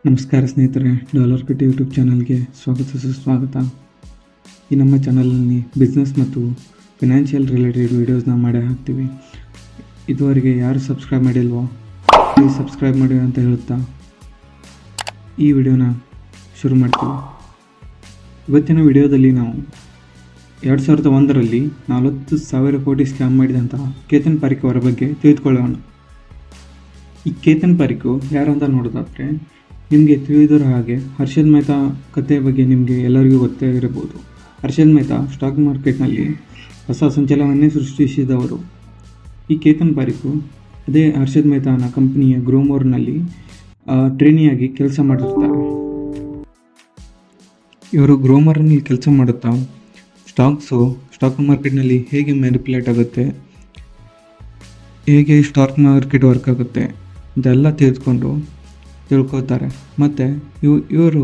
ನಮಸ್ಕಾರ ಸ್ನೇಹಿತರೆ, ಡಾಲರ್ ಕಟ್ಟಿ ಯೂಟ್ಯೂಬ್ ಚಾನಲ್ಗೆ ಸುಸ್ವಾಗತ. ಈ ನಮ್ಮ ಚಾನಲಲ್ಲಿ ಬಿಸ್ನೆಸ್ ಮತ್ತು ಫಿನಾನ್ಷಿಯಲ್ ರಿಲೇಟೆಡ್ ವೀಡಿಯೋಸ್ನ ಮಾಡಿ ಹಾಕ್ತೀವಿ. ಇದುವರೆಗೆ ಯಾರು ಸಬ್ಸ್ಕ್ರೈಬ್ ಮಾಡಿಲ್ವೋ ಪ್ಲೀಸ್ ಸಬ್ಸ್ಕ್ರೈಬ್ ಮಾಡಿ ಅಂತ ಹೇಳುತ್ತಾ ಈ ವಿಡಿಯೋನ ಶುರು ಮಾಡ್ತೀವಿ. ಇವತ್ತಿನ ವಿಡಿಯೋದಲ್ಲಿ ನಾವು 2001ರಲ್ಲಿ 40,000 ಕೋಟಿ ಸ್ಕ್ಯಾಮ್ ಮಾಡಿದಂತಹ ಕೇತನ್ ಪಾರಿಕ್ ಅವರ ಬಗ್ಗೆ ತಿಳಿದುಕೊಳ್ಳೋಣ. ಈ ಕೇತನ್ ಪಾರಿಕ್ ಯಾರಂತ ನೋಡೋದಾದರೆ, ನಿಮಗೆ ತಿಳಿದಿರೋ ಹಾಗೆ ಹರ್ಷದ್ ಮೆಹ್ತಾ ಕಥೆಯ ಬಗ್ಗೆ ನಿಮಗೆ ಎಲ್ಲರಿಗೂ ಗೊತ್ತೇ ಇರಬಹುದು. ಹರ್ಷದ್ ಮೆಹ್ತಾ ಸ್ಟಾಕ್ ಮಾರ್ಕೆಟ್ನಲ್ಲಿ ಹೊಸ ಸಂಚಲನವನ್ನೇ ಸೃಷ್ಟಿಸಿದವರು. ಈ ಕೇತನ್ ಪಾರಿಕ್ ಅದೇ ಹರ್ಷದ್ ಮೆಹ್ತಾನ ಕಂಪನಿಯ ಗ್ರೋಮೋರ್ನಲ್ಲಿ ಟ್ರೈನಿಯಾಗಿ ಕೆಲಸ ಮಾಡಿರ್ತಾರೆ. ಇವರು ಗ್ರೋಮರ್ನಲ್ಲಿ ಕೆಲಸ ಮಾಡುತ್ತಾ ಸ್ಟಾಕ್ ಮಾರ್ಕೆಟ್ನಲ್ಲಿ ಹೇಗೆ ಮ್ಯಾನಿಪ್ಯುಲೇಟ್ ಆಗುತ್ತೆ, ಹೇಗೆ ಸ್ಟಾಕ್ ಮಾರ್ಕೆಟ್ ವರ್ಕ್ ಆಗುತ್ತೆ ಇದೆಲ್ಲ ತಿಳ್ಕೊತಾರೆ. ಮತ್ತು ಇವರು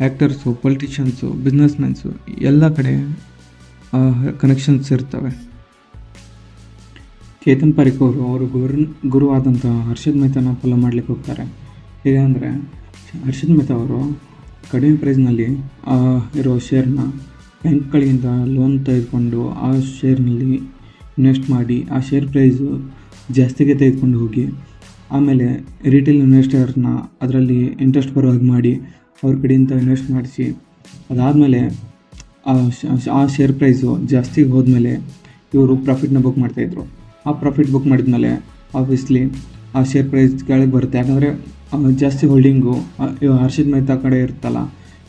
ಆ್ಯಕ್ಟರ್ಸು, ಪೊಲಿಟಿಷಿಯನ್ಸು, ಬಿಸ್ನೆಸ್ಮ್ಯಾನ್ಸು ಎಲ್ಲ ಕಡೆ ಕನೆಕ್ಷನ್ಸ್ ಇರ್ತವೆ. ಕೇತನ್ ಪಾರಿಕ್ ಅವರು ಗುರುವಾದಂಥ ಹರ್ಷದ್ ಮೆಹ್ತಾನ ಫಾಲೋ ಮಾಡಲಿಕ್ಕೆ ಹೋಗ್ತಾರೆ. ಹೇಗೆ ಅಂದರೆ, ಹರ್ಷದ್ ಮೆಹ್ತಾ ಅವರು ಕಡಿಮೆ ಪ್ರೈಸ್ನಲ್ಲಿ ಇರೋ ಶೇರ್ನ ಬ್ಯಾಂಕ್ಗಳಿಂದ ಲೋನ್ ತೆಗೆದುಕೊಂಡು ಆ ಶೇರ್ನಲ್ಲಿ ಇನ್ವೆಸ್ಟ್ ಮಾಡಿ ಆ ಶೇರ್ ಪ್ರೈಸು ಜಾಸ್ತಿಗೆ ತೆಗೆದುಕೊಂಡು ಹೋಗಿ ಆಮೇಲೆ ರಿಟೇಲ್ ಇನ್ವೆಸ್ಟರ್ನ ಅದರಲ್ಲಿ ಇಂಟ್ರೆಸ್ಟ್ ಬರೋ ಹಾಗೆ ಮಾಡಿ ಅವ್ರ ಕಡೆಯಿಂದ ಇನ್ವೆಸ್ಟ್ ಮಾಡಿಸಿ, ಅದಾದಮೇಲೆ ಆ ಶೇರ್ ಪ್ರೈಸು ಜಾಸ್ತಿಗೆ ಹೋದ್ಮೇಲೆ ಇವರು ಪ್ರಾಫಿಟ್ನ ಬುಕ್ ಮಾಡ್ತಾಯಿದ್ರು. ಆ ಪ್ರಾಫಿಟ್ ಬುಕ್ ಮಾಡಿದ್ಮೇಲೆ ಆಬ್ವಿಯಸ್ಲಿ ಆ ಶೇರ್ ಪ್ರೈಸ್ ಕೆಳಗೆ ಬರುತ್ತೆ. ಯಾಕಂದರೆ ಜಾಸ್ತಿ ಹೋಲ್ಡಿಂಗು ಹರ್ಷದ್ ಮೆಹ್ತಾ ಕಡೆ ಇರುತ್ತಲ್ಲ,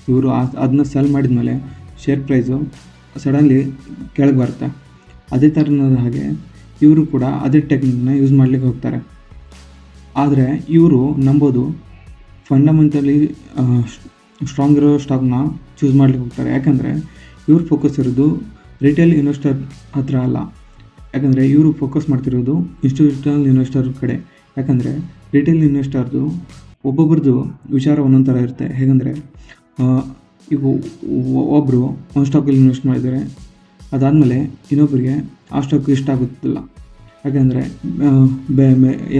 ಇವರು ಅದನ್ನ ಸೆಲ್ ಮಾಡಿದ್ಮೇಲೆ ಶೇರ್ ಪ್ರೈಸು ಸಡನ್ಲಿ ಕೆಳಗೆ ಬರುತ್ತೆ. ಅದೇ ಥರನಾದ ಹಾಗೆ ಇವರು ಕೂಡ ಅದೇ ಟೆಕ್ನಿಕ್ನ ಯೂಸ್ ಮಾಡಲಿಕ್ಕೆ ಹೋಗ್ತಾರೆ. ಆದರೆ ಇವರು ನಂಬೋದು ಫಂಡಮೆಂಟಲಿ ಸ್ಟ್ರಾಂಗ್ ಇರೋ ಸ್ಟಾಕ್ನ ಚೂಸ್ ಮಾಡಲಿಕ್ಕೆ ಹೋಗ್ತಾರೆ. ಯಾಕಂದರೆ ಇವ್ರು ಫೋಕಸ್ ಇರೋದು ರಿಟೇಲ್ ಇನ್ವೆಸ್ಟರ್ ಹತ್ರ ಅಲ್ಲ. ಯಾಕಂದರೆ ಇವರು ಫೋಕಸ್ ಮಾಡ್ತಿರೋದು ಇನ್ಸ್ಟಿಟ್ಯೂಷನಲ್ ಇನ್ವೆಸ್ಟರ್ ಕಡೆ. ಯಾಕಂದರೆ ರಿಟೇಲ್ ಇನ್ವೆಸ್ಟರ್ದು ಒಬ್ಬೊಬ್ರದ್ದು ವಿಚಾರ ಒಂದೊಂದು ಥರ ಇರುತ್ತೆ. ಹೇಗೆಂದರೆ, ಈಗ ಒಬ್ಬರು ಒಂದು ಸ್ಟಾಕಲ್ಲಿ ಇನ್ವೆಸ್ಟ್ ಮಾಡಿದರೆ ಅದಾದಮೇಲೆ ಇನ್ನೊಬ್ಬರಿಗೆ ಆ ಸ್ಟಾಕ್ ಇಷ್ಟ ಆಗುತ್ತಿಲ್ಲ. ಯಾಕೆಂದರೆ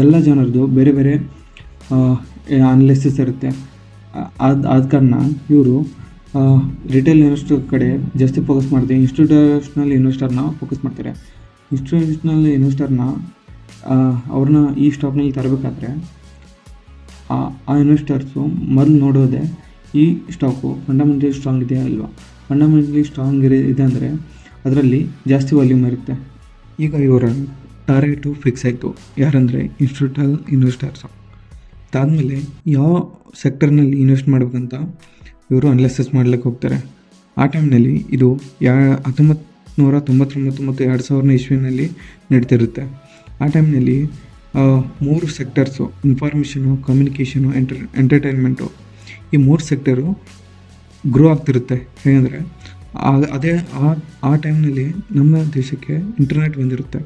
ಎಲ್ಲ ಜನರದ್ದು ಬೇರೆ ಬೇರೆ ಅನಾಲಿಸಿಸ್ ಇರುತ್ತೆ. ಆದ ಕಾರಣ ಇವರು ರಿಟೇಲ್ ಇನ್ವೆಸ್ಟರ್ ಕಡೆ ಜಾಸ್ತಿ ಫೋಕಸ್ ಮಾಡ್ತಾರೆ, ಇನ್ಸ್ಟಿಟ್ಯೂಷನಲ್ ಇನ್ವೆಸ್ಟರ್ನ ಫೋಕಸ್ ಮಾಡ್ತಾರೆ. ಇನ್ಸ್ಟಿಟ್ಯೂಷನಲ್ ಇನ್ವೆಸ್ಟರ್ನ ಅವ್ರನ್ನ ಈ ಸ್ಟಾಕ್ನಲ್ಲಿ ತರಬೇಕಾದ್ರೆ ಆ ಇನ್ವೆಸ್ಟರ್ಸು ಮೊದಲು ನೋಡೋದೇ ಈ ಸ್ಟಾಕು ಫಂಡಮೆಂಟಲಿ ಸ್ಟ್ರಾಂಗ್ ಇದೆಯಾ ಇಲ್ವಾ. ಫಂಡಮೆಂಟಲಿ ಸ್ಟ್ರಾಂಗ್ ಇದೆ ಅಂದರೆ ಅದರಲ್ಲಿ ಜಾಸ್ತಿ ವಾಲ್ಯೂಮ್ ಇರುತ್ತೆ. ಈಗ ಇವರ ಟಾರ್ಗೆಟು ಫಿಕ್ಸ್ ಆಯಿತು, ಯಾರಂದರೆ ಇನ್ಸ್ಟಿಟ್ಯೂಷನಲ್ ಇನ್ವೆಸ್ಟರ್ಸು. ಅದಾದಮೇಲೆ ಯಾವ ಸೆಕ್ಟರ್ನಲ್ಲಿ ಇನ್ವೆಸ್ಟ್ ಮಾಡಬೇಕಂತ ಇವರು ಅನಾಲಿಸಿಸ್ ಮಾಡಲಿಕ್ಕೆ ಹೋಗ್ತಾರೆ. ಆ ಟೈಮ್ನಲ್ಲಿ ಇದು 1999 ಮತ್ತು 2000 ಇಸ್ವಿನಲ್ಲಿ ನಡೀತಿರುತ್ತೆ. ಆ ಟೈಮ್ನಲ್ಲಿ 3 ಸೆಕ್ಟರ್ಸು, ಇನ್ಫಾರ್ಮೇಷನು, ಕಮ್ಯುನಿಕೇಷನು, ಎಂಟರ್ಟೈನ್ಮೆಂಟು, ಈ 3 ಸೆಕ್ಟರು ಗ್ರೋ ಆಗ್ತಿರುತ್ತೆ. ಹೇಗೆಂದರೆ ಆ ಟೈಮ್ನಲ್ಲಿ ನಮ್ಮ ದೇಶಕ್ಕೆ ಇಂಟರ್ನೆಟ್ ಬಂದಿರುತ್ತೆ.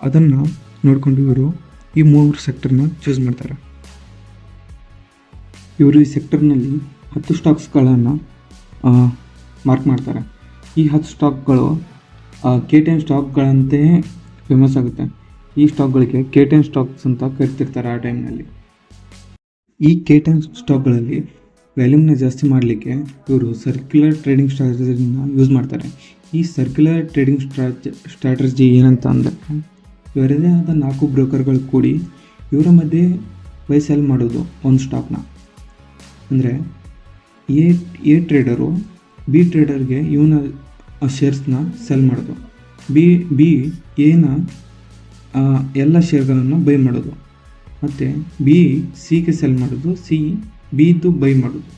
ಅದನ್ನು ನೋಡಿಕೊಂಡು ಇವರು ಈ 3 ಸೆಕ್ಟರ್ನ ಚೂಸ್ ಮಾಡ್ತಾರೆ. ಇವರು ಈ ಸೆಕ್ಟರ್ನಲ್ಲಿ 10 ಸ್ಟಾಕ್ಸ್ಗಳನ್ನು ಮಾರ್ಕ್ ಮಾಡ್ತಾರೆ. ಈ 10 ಸ್ಟಾಕ್ಗಳು K10 ಸ್ಟಾಕ್ಗಳಂತೆಯೇ ಫೇಮಸ್ ಆಗುತ್ತೆ. ಈ ಸ್ಟಾಕ್ಗಳಿಗೆ K10 ಸ್ಟಾಕ್ಸ್ ಅಂತ ಕರಿತಿರ್ತಾರೆ ಆ ಟೈಮ್ನಲ್ಲಿ. ಈ K10 ಸ್ಟಾಕ್ಗಳಲ್ಲಿ ವ್ಯಾಲ್ಯೂಮ್ನ ಜಾಸ್ತಿ ಮಾಡಲಿಕ್ಕೆ ಇವರು ಸರ್ಕ್ಯುಲರ್ ಟ್ರೇಡಿಂಗ್ ಸ್ಟ್ರಾಟಜಿನ ಯೂಸ್ ಮಾಡ್ತಾರೆ. ಈ ಸರ್ಕ್ಯುಲರ್ ಟ್ರೇಡಿಂಗ್ ಸ್ಟ್ರಾಟಜಿ ಏನಂತ ಅಂದರೆ, ಇವರದೇ ಆದ 4 ಬ್ರೋಕರ್ಗಳು ಕೂಡಿ ಇವರ ಮಧ್ಯೆ ಬೈ ಸೆಲ್ ಮಾಡೋದು ಒಂದು ಸ್ಟಾಕ್ನ. ಅಂದರೆ ಎ ಟ್ರೇಡರು ಬಿ ಟ್ರೇಡರ್ಗೆ ಇವನ ಶೇರ್ಸ್ನ ಸೆಲ್ ಮಾಡೋದು, ಬಿ ಎನ ಎಲ್ಲ ಶೇರ್ಗಳನ್ನು ಬೈ ಮಾಡೋದು, ಮತ್ತು ಬಿ ಸಿಗೆ ಸೆಲ್ ಮಾಡೋದು, ಸಿ ಬಿದು ಬೈ ಮಾಡೋದು.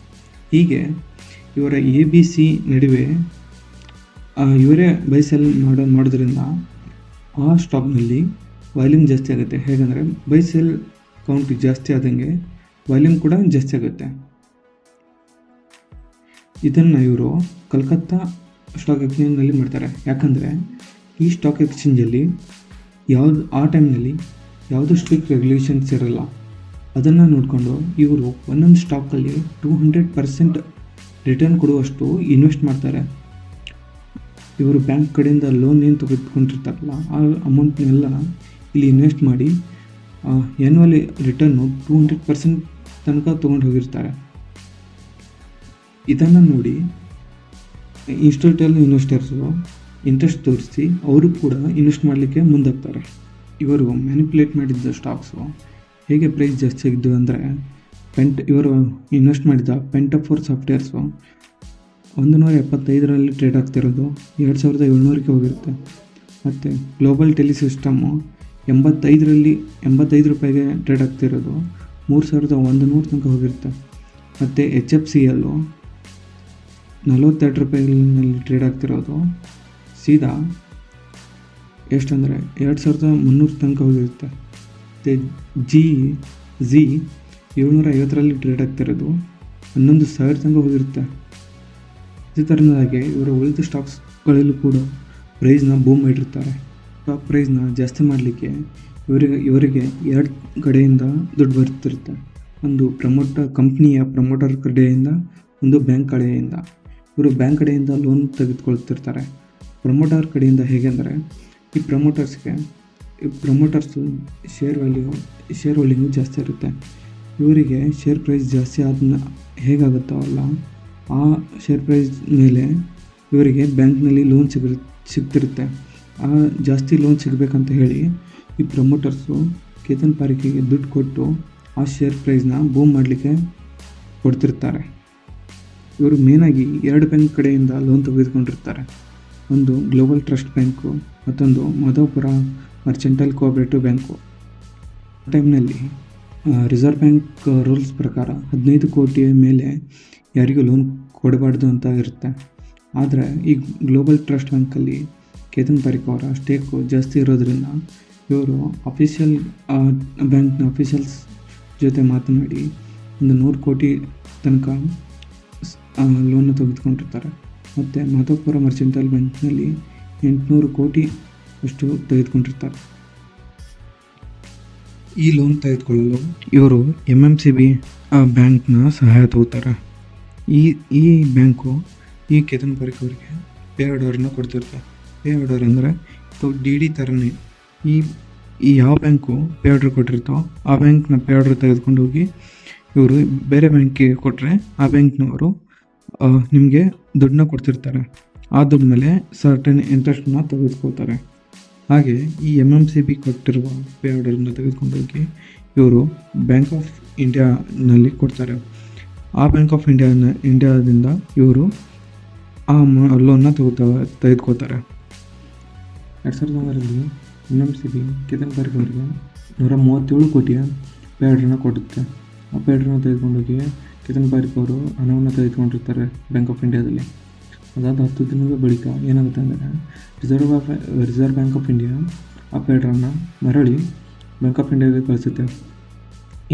ಹೀಗೆ ಇವರ ABC ನಡುವೆ ಇವರೇ ಬೈ ಸೆಲ್ ಮಾಡೋದ್ರಿಂದ ಆ ಸ್ಟಾಕ್ನಲ್ಲಿ ವಾಲ್ಯೂಮ್ ಜಾಸ್ತಿ ಆಗುತ್ತೆ. ಹೇಗೆಂದರೆ ಬೈ ಸೆಲ್ ಕೌಂಟ್ ಜಾಸ್ತಿ ಆದಂಗೆ ವಾಲ್ಯೂಮ್ ಕೂಡ ಜಾಸ್ತಿ ಆಗುತ್ತೆ. ಇದನ್ನು ಇವರು ಕಲ್ಕತ್ತಾ ಸ್ಟಾಕ್ ಎಕ್ಸ್ಚೇಂಜ್ನಲ್ಲಿ ಮಾಡ್ತಾರೆ. ಯಾಕಂದರೆ ಈ ಸ್ಟಾಕ್ ಎಕ್ಸ್ಚೇಂಜಲ್ಲಿ ಆ ಟೈಮ್ನಲ್ಲಿ ಯಾವುದೂ ಸ್ಟ್ರಿಕ್ಟ್ ರೆಗ್ಯುಲೇಷನ್ಸ್ ಇರಲ್ಲ. ಅದನ್ನು ನೋಡಿಕೊಂಡು ಇವರು ಒಂದೊಂದು ಸ್ಟಾಕಲ್ಲಿ 200% ರಿಟರ್ನ್ ಕೊಡುವಷ್ಟು ಇನ್ವೆಸ್ಟ್ ಮಾಡ್ತಾರೆ. ಇವರು ಬ್ಯಾಂಕ್ ಕಡೆಯಿಂದ ಲೋನ್ ಏನು ತೆಗೆದುಕೊಂಡಿರ್ತಾರಲ್ಲ ಆ ಅಮೌಂಟ್ನೆಲ್ಲ ಇಲ್ಲಿ ಇನ್ವೆಸ್ಟ್ ಮಾಡಿ ಆ್ಯನ್ಯುವಲಿ ರಿಟರ್ನು 200% ತನಕ ತೊಗೊಂಡು ಹೋಗಿರ್ತಾರೆ. ಇದನ್ನು ನೋಡಿ ಇನ್ಸ್ಟಿಟ್ಯೂಟಲ್ ಇನ್ವೆಸ್ಟರ್ಸು ಇಂಟ್ರೆಸ್ಟ್ ತೋರಿಸಿ ಅವರು ಕೂಡ ಇನ್ವೆಸ್ಟ್ ಮಾಡಲಿಕ್ಕೆ ಮುಂದಾಗ್ತಾರೆ. ಇವರು ಮ್ಯಾನಿಪುಲೇಟ್ ಮಾಡಿದ್ದ ಸ್ಟಾಕ್ಸು ಹೇಗೆ ಪ್ರೈಸ್ ಜಾಸ್ತಿ ಆಗಿದ್ದು ಅಂದರೆ ಇವರು ಇನ್ವೆಸ್ಟ್ ಮಾಡಿದ ಪೆಂಟಾಫೋರ್ ಸಾಫ್ಟ್ವೇರ್ಸು 175ರಲ್ಲಿ ಟ್ರೇಡ್ ಆಗ್ತಿರೋದು 2700ಕ್ಕೆ ಹೋಗಿರುತ್ತೆ. ಮತ್ತು ಗ್ಲೋಬಲ್ ಟೆಲಿಸಿಸ್ಟಮು 85 ರೂಪಾಯಿಗೆ ಟ್ರೇಡ್ ಆಗ್ತಿರೋದು 3100 ತನಕ ಹೋಗಿರುತ್ತೆ. ಮತ್ತು HFCL 42 ರೂಪಾಯಿನಲ್ಲಿ ಟ್ರೇಡ್ ಆಗ್ತಿರೋದು ಸೀದಾ ಎಷ್ಟಂದರೆ 2300 ತನಕ ಹೋಗಿರುತ್ತೆ. ಮತ್ತು ZI 750ರಲ್ಲಿ ಟ್ರೇಡ್ ಆಗ್ತಿರೋದು 11,000 ತನಕ ಹೋಗಿರುತ್ತೆ. ಇದೇ ಥರನಾಗಿ ಇವರ ಉಳಿದ ಸ್ಟಾಕ್ಸ್ಗಳಲ್ಲೂ ಕೂಡ ಪ್ರೈಸ್ನ ಬೂಮ್ ಮಾಡಿರ್ತಾರೆ. ಸ್ಟಾಕ್ ಪ್ರೈಸ್ನ ಜಾಸ್ತಿ ಮಾಡಲಿಕ್ಕೆ ಇವರಿಗೆ 2 ಕಡೆಯಿಂದ ದುಡ್ಡು ಬರ್ತಿರುತ್ತೆ. ಒಂದು ಕಂಪ್ನಿಯ ಪ್ರಮೋಟರ್ ಕಡೆಯಿಂದ, ಒಂದು ಬ್ಯಾಂಕ್ ಕಡೆಯಿಂದ. ಇವರು ಬ್ಯಾಂಕ್ ಕಡೆಯಿಂದ ಲೋನ್ ತೆಗೆದುಕೊಳ್ತಿರ್ತಾರೆ. ಪ್ರಮೋಟರ್ ಕಡೆಯಿಂದ ಹೇಗೆ ಅಂದರೆ ಈ ಪ್ರಮೋಟರ್ಸು ಶೇರ್ ಹೋಲ್ಡಿಂಗು ಜಾಸ್ತಿ ಇರುತ್ತೆ. ಇವರಿಗೆ ಶೇರ್ ಪ್ರೈಸ್ ಜಾಸ್ತಿ ಹೇಗಾಗುತ್ತಾವಲ್ಲ ಆ ಶೇರ್ ಪ್ರೈಸ್ ಮೇಲೆ ಇವರಿಗೆ ಬ್ಯಾಂಕ್ನಲ್ಲಿ ಲೋನ್ ಸಿಗ್ತಿರುತ್ತೆ. ಆ ಜಾಸ್ತಿ ಲೋನ್ ಸಿಗಬೇಕಂತ ಹೇಳಿ ಈ ಪ್ರಮೋಟರ್ಸು ಕೇತನ್ ಪಾರಿಖಿಗೆ ದುಡ್ಡು ಕೊಟ್ಟು ಆ ಶೇರ್ ಪ್ರೈಸ್ನ ಬೂಮ್ ಮಾಡಲಿಕ್ಕೆ ಕೊಡ್ತಿರ್ತಾರೆ. ಇವರು ಮೇನಾಗಿ 2 ಬ್ಯಾಂಕ್ ಕಡೆಯಿಂದ ಲೋನ್ ತೆಗೆದುಕೊಂಡಿರ್ತಾರೆ. ಒಂದು ಗ್ಲೋಬಲ್ ಟ್ರಸ್ಟ್ ಬ್ಯಾಂಕು, ಮತ್ತೊಂದು ಮಾಧವಪುರ ಮರ್ಚೆಂಟೈಲ್ ಕೋಆಪರೇಟಿವ್ ಬ್ಯಾಂಕು. ಆ ಟೈಮ್ನಲ್ಲಿ ರಿಸರ್ವ್ ಬ್ಯಾಂಕ್ ರೂಲ್ಸ್ ಪ್ರಕಾರ 15 ಕೋಟಿಯ ಮೇಲೆ ಯಾರಿಗೂ ಲೋನ್ ಕೊಡಬಾರ್ದು ಅಂತ ಇರುತ್ತೆ. ಆದರೆ ಈ ಗ್ಲೋಬಲ್ ಟ್ರಸ್ಟ್ ಬ್ಯಾಂಕಲ್ಲಿ ಕೇತನ್ ಪಾರಿಖ್ ಅವರ ಸ್ಟೇಕು ಜಾಸ್ತಿ ಇರೋದ್ರಿಂದ ಇವರು ಬ್ಯಾಂಕ್ನ ಅಫಿಷಿಯಲ್ಸ್ ಜೊತೆ ಮಾತನಾಡಿ ಒಂದು 100 ಕೋಟಿ ತನಕ ಲೋನ್ನ ತೆಗೆದುಕೊಂಡಿರ್ತಾರೆ. ಮತ್ತು ಮಾಧವಪುರ ಮರ್ಚೆಂಟೈಲ್ ಬ್ಯಾಂಕ್ನಲ್ಲಿ 800 ಕೋಟಿ ಅಷ್ಟು ತೆಗೆದುಕೊಂಡಿರ್ತಾರೆ. ಈ ಲೋನ್ ತೆಗೆದುಕೊಳ್ಳಲು ಇವರು MMCB ಬ್ಯಾಂಕ್ನ ಸಹಾಯ ತಗೋತಾರೆ. ಈ ಬ್ಯಾಂಕು ಈ ಕೇತನ್ ಪಾರಿಖ್ ಅವರಿಗೆ ಪೇ ಆರ್ಡರ್ನ ಕೊಡ್ತಿರ್ತಾರೆ. ಪೇ ಆರ್ಡರ್ ಅಂದರೆ DD ಥರನೇ ಈ ಯಾವ ಬ್ಯಾಂಕು ಪೇ ಆರ್ಡರ್ ಕೊಟ್ಟಿರ್ತೋ ಆ ಬ್ಯಾಂಕ್ನ ಪೇ ಆರ್ಡರ್ ತೆಗೆದುಕೊಂಡು ಹೋಗಿ ಇವರು ಬೇರೆ ಬ್ಯಾಂಕಿಗೆ ಕೊಟ್ಟರೆ ಆ ಬ್ಯಾಂಕ್ನವರು ನಿಮಗೆ ದುಡ್ಡನ್ನ ಕೊಡ್ತಿರ್ತಾರೆ. ಆ ದುಡ್ಡು ಮೇಲೆ ಸರ್ಟನ್ ಇಂಟ್ರೆಸ್ಟನ್ನ ತೆಗೆದುಕೊಳ್ತಾರೆ. ಹಾಗೆ ಈ MMCB ಕೊಟ್ಟಿರುವ ಪೇ ಆರ್ಡರನ್ನ ತೆಗೆದುಕೊಂಡು ಹೋಗಿ ಇವರು ಬ್ಯಾಂಕ್ ಆಫ್ ಇಂಡಿಯಾನಲ್ಲಿ ಕೊಡ್ತಾರೆ. ಆ ಬ್ಯಾಂಕ್ ಆಫ್ ಇಂಡಿಯಾದಿಂದ ಇವರು ಆ ಲೋನ್ನ ತೆಗೆದುಕೋತಾರೆ. 2009ರಲ್ಲಿ MMCB ಕೇತನ್ ಪಾರಿಖ್ ಅವರಿಗೆ 137 ಕೋಟಿಯ ಪೇ ಆರ್ಡರ್ನ ಕೊಡುತ್ತೆ. ಆ ಪೇ ಆರ್ಡರ್ನ ತೆಗೆದುಕೊಂಡೋಗಿ ಕೇತನ್ ಪಾರಿಖ್ ಅವರು ಹಣವನ್ನು ತೆಗೆದುಕೊಂಡಿರ್ತಾರೆ ಬ್ಯಾಂಕ್ ಆಫ್ ಇಂಡಿಯಾದಲ್ಲಿ. ಅದಾದ 10 ದಿನಗಳ ಬಳಿಕ ಏನಾಗುತ್ತೆ ಅಂದರೆ ರಿಸರ್ವ್ ಬ್ಯಾಂಕ್ ಆಫ್ ಇಂಡಿಯಾ ಆ ಪೇ ಆರ್ಡರ್ನ ಮರಳಿ ಬ್ಯಾಂಕ್ ಆಫ್ ಇಂಡಿಯಾಗೆ ಕಳಿಸುತ್ತೆ,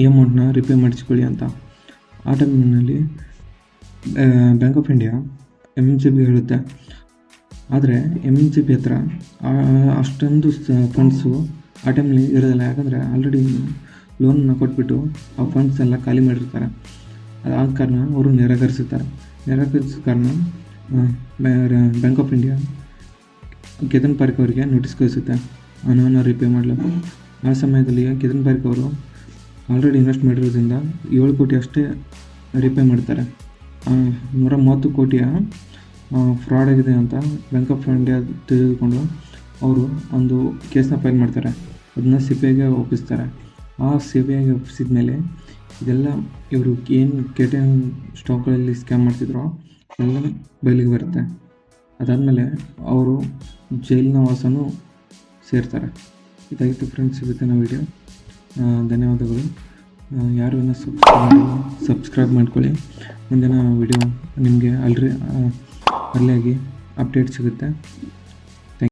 ಈ ಅಮೌಂಟ್ನ ರಿಪೇ ಮಾಡಿಸ್ಕೊಳ್ಳಿ ಅಂತ. ಆ ಟೈಮ್ನಲ್ಲಿ ಬ್ಯಾಂಕ್ ಆಫ್ ಇಂಡಿಯಾ MMCB ಹೇಳುತ್ತೆ. ಆದರೆ MMCB ಹತ್ರ ಅಷ್ಟೊಂದು ಫಂಡ್ಸು ಆ ಟೈಮ್ನಲ್ಲಿ ಇರೋದಿಲ್ಲ. ಯಾಕಂದರೆ ಆಲ್ರೆಡಿ ಲೋನ್ನ ಕೊಟ್ಬಿಟ್ಟು ಆ ಫಂಡ್ಸ್ ಎಲ್ಲ ಖಾಲಿ ಮಾಡಿರ್ತಾರೆ. ಅದಾದ ಕಾರಣ ಅವರು ನಿರಾಕರಿಸಿದ ಕಾರಣ bank of India Ketan Parikh ಅವರಿಗೆ ನೋಟಿಸ್ ಕಳಿಸುತ್ತೆ ಹಣವನ್ನು ರಿಪೇ ಮಾಡಲು. ಆ ಸಮಯದಲ್ಲಿ ಕೇತನ್ ಪಾರಿಖ್ ಅವರು ಆಲ್ರೆಡಿ ಇನ್ವೆಸ್ಟ್ ಮಾಡಿರೋದ್ರಿಂದ 7 ಕೋಟಿ ಅಷ್ಟೇ ರಿಪೇ ಮಾಡ್ತಾರೆ. 130 ಕೋಟಿಯ ಫ್ರಾಡ್ ಆಗಿದೆ ಅಂತ ಬ್ಯಾಂಕ್ ಆಫ್ ಇಂಡಿಯಾ ತೆಗೆದುಕೊಂಡು ಅವರು ಒಂದು ಕೇಸ್ನ ಫೈಲ್ ಮಾಡ್ತಾರೆ. ಅದನ್ನ CBIಗೆ ಒಪ್ಪಿಸ್ತಾರೆ. ಆ CBIಗೆ ಒಪ್ಪಿಸಿದ ಮೇಲೆ ಇದೆಲ್ಲ ಇವರು ಏನು KTM ಸ್ಟಾಕ್ಗಳಲ್ಲಿ ಸ್ಕ್ಯಾಮ್ ಮಾಡ್ತಿದ್ರೋ ಎಲ್ಲ ಬಯಲಿಗೆ ಬರುತ್ತೆ. ಅದಾದಮೇಲೆ ಅವರು ಜೈಲಿನ ವಾಸನೂ ಸೇರ್ತಾರೆ. ಇದಾಗಿತ್ತು ಫ್ರೆಂಡ್ಸ್ ಇವತ್ತಿನ ವಿಡಿಯೋ. ಧನ್ಯವಾದಗಳು. ಯಾರು ಇನ್ನೂ ಸಬ್ಸ್ಕ್ರೈಬ್ ಮಾಡ್ಕೊಳ್ಳಿ. ಮುಂದಿನ ವಿಡಿಯೋ ನಿಮಗೆ ಅರ್ಲಿಯಾಗಿ ಅಪ್ಡೇಟ್ ಸಿಗುತ್ತೆ.